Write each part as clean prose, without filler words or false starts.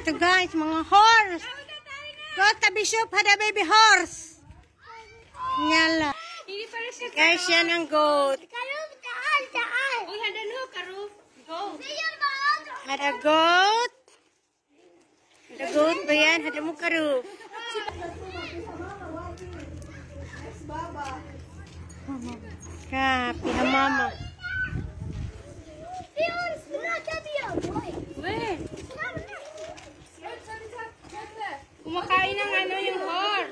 Ito guys, mga horse. Got the bishop had a baby horse. Nyala. Guys, yan ang goat. Uy, hada no, karuf. Go. Ada goat. Ada goat ba yan? Ada mo karuf. Ka, pihamama. Kumakain ng ano yung horse.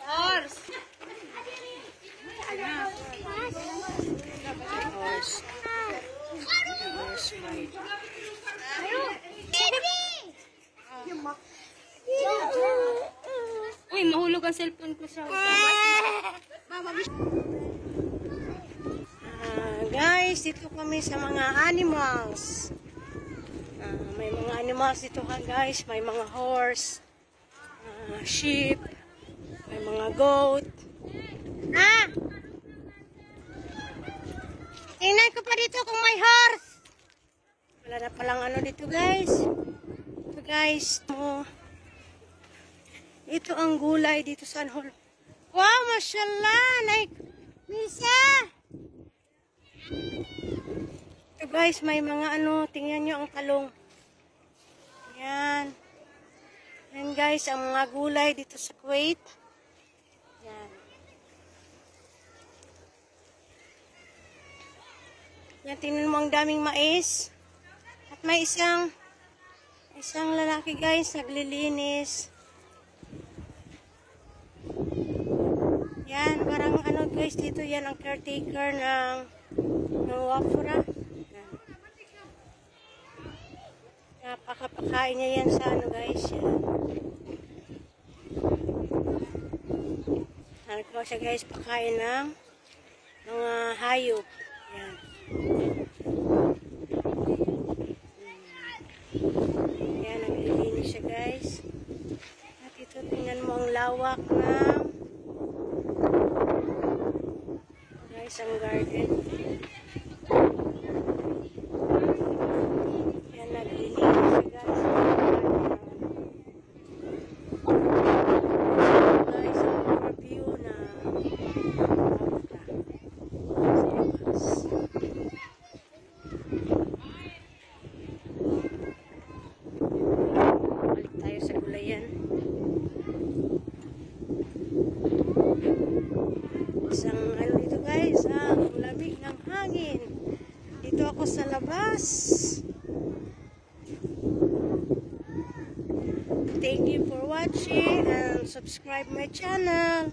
Horse. Uy, mahulog ang cellphone ko sa Guys, dito kami sa mga animals. May mga animals dito ha guys. May mga horse, sheep, may mga goat. Tingnan ko pa dito kung may horse. Wala na palang ano dito guys. Ito guys. Ito ang gulay dito sa Anhol. Wow, mashallah. Like, Misa. Ito guys, may mga ano. Tingnan nyo ang talong. Yan. Yan guys, ang mga gulay dito sa Kuwait. Yan. Yan, tingnan mo ang daming mais. At may isang lalaki guys, naglilinis. Yan, parang ano guys, dito yan ang caretaker ng Wafura. Yan. Napakapakain niya yan sa ano guys. Yan. Nagkaw siya guys, pakain ng mga hayop. Yan. Yan, naglilinis siya guys. At ito, tingnan mo ang lawak ng guys, ang garden. Yan, naglilinis siya guys. Guys, ang overview na balik tayo sa gulayan. Isang ano dito guys, ang lamig ng hangin. Dito ako sa labas. Thank you for watching and subscribe my channel.